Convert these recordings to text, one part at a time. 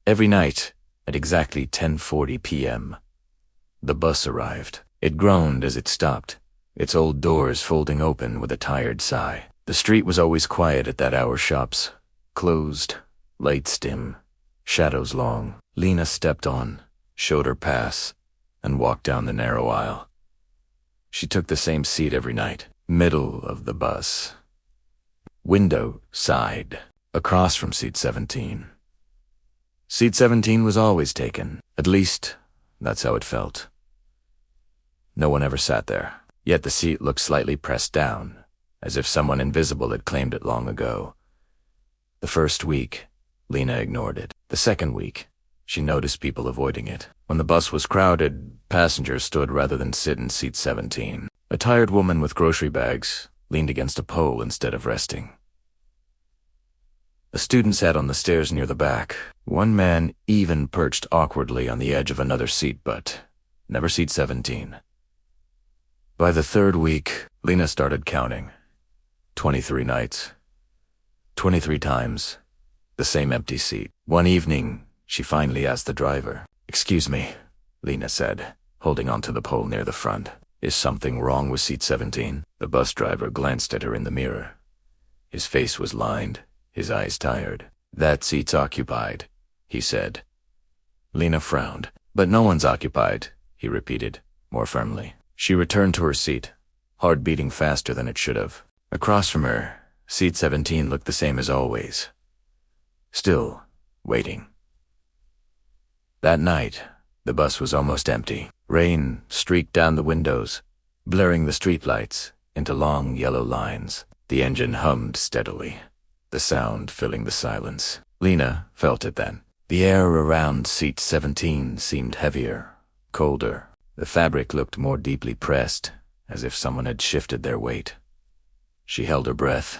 Every night, at exactly 10:40 p.m., the bus arrived. It groaned as it stopped, its old doors folding open with a tired sigh. The street was always quiet at that hour. Shops closed, lights dim, shadows long. Lena stepped on, showed her pass, and walked down the narrow aisle. She took the same seat every night, middle of the bus. Window side, across from seat 17. Seat 17 was always taken. At least, that's how it felt. No one ever sat there, yet the seat looked slightly pressed down, as if someone invisible had claimed it long ago. The first week, Lena ignored it. The second week, she noticed people avoiding it. When the bus was crowded, passengers stood rather than sit in seat 17. A tired woman with grocery bags leaned against a pole instead of resting. A student sat on the stairs near the back. One man even perched awkwardly on the edge of another seat, but never seat 17. By the third week, Lena started counting. 23 nights. 23 times. The same empty seat. One evening, she finally asked the driver. "Excuse me," Lena said, holding onto the pole near the front. "Is something wrong with seat 17? The bus driver glanced at her in the mirror. His face was lined, his eyes tired. "That seat's occupied," he said. Lena frowned. "But no one's occupied," he repeated, more firmly. She returned to her seat, heart beating faster than it should have. Across from her, seat 17 looked the same as always. Still waiting. That night, the bus was almost empty. Rain streaked down the windows, blurring the streetlights into long yellow lines. The engine hummed steadily, the sound filling the silence. Lena felt it then. The air around seat 17 seemed heavier, colder. The fabric looked more deeply pressed, as if someone had shifted their weight. She held her breath.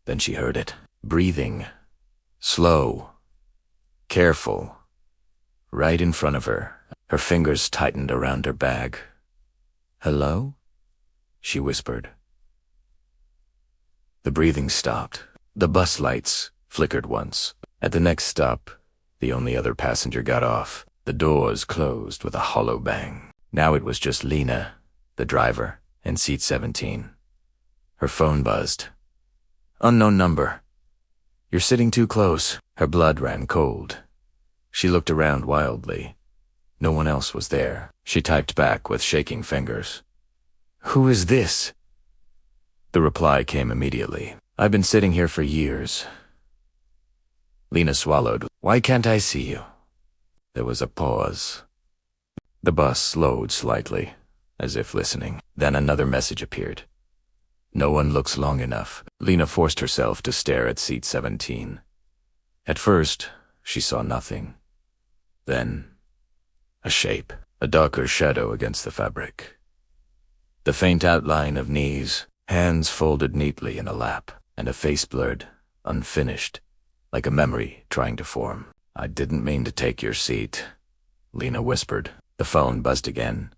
Then she heard it. Breathing. Slow. Careful. Right in front of her. Her fingers tightened around her bag. "Hello?" she whispered. The breathing stopped. The bus lights flickered once. At the next stop, the only other passenger got off. The doors closed with a hollow bang. Now it was just Lena, the driver, and seat 17. Her phone buzzed. "Unknown number. You're sitting too close." Her blood ran cold. She looked around wildly. No one else was there. She typed back with shaking fingers. "Who is this?" The reply came immediately. "I've been sitting here for years." Lena swallowed. "Why can't I see you?" There was a pause. The bus slowed slightly, as if listening. Then another message appeared. "No one looks long enough." Lena forced herself to stare at seat 17. At first, she saw nothing. Then, a shape, a darker shadow against the fabric. The faint outline of knees, hands folded neatly in a lap, and a face blurred, unfinished, like a memory trying to form. "I didn't mean to take your seat," Lena whispered. The phone buzzed again.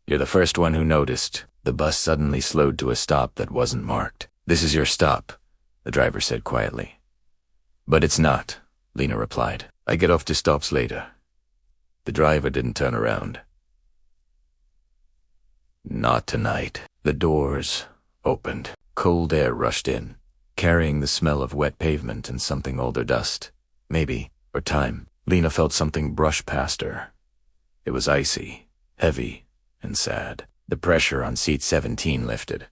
"You're the first one who noticed." The bus suddenly slowed to a stop that wasn't marked. "This is your stop," the driver said quietly. "But it's not," Lena replied. "I get off to stops later." The driver didn't turn around. Not tonight. The doors opened. Cold air rushed in, carrying the smell of wet pavement and something older dust. Maybe, or time. Lena felt something brush past her. It was icy, heavy, and sad. The pressure on seat 17 lifted.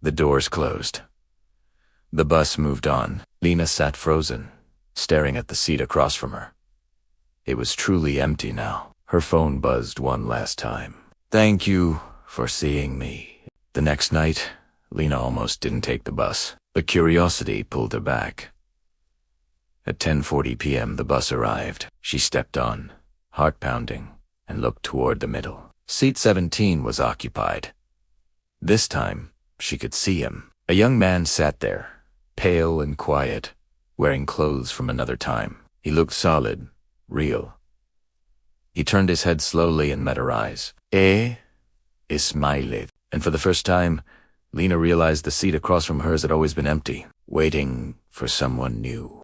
The doors closed. The bus moved on. Lena sat frozen, staring at the seat across from her. It was truly empty now. Her phone buzzed one last time. "Thank you for seeing me." The next night, Lena almost didn't take the bus, but curiosity pulled her back. At 10:40 p.m. the bus arrived. She stepped on, heart pounding, and looked toward the middle. Seat 17 was occupied. This time, she could see him. A young man sat there, pale and quiet, wearing clothes from another time. He looked solid, real. He turned his head slowly and met her eyes. Smiled. And for the first time, Lena realized the seat across from hers had always been empty, waiting for someone new.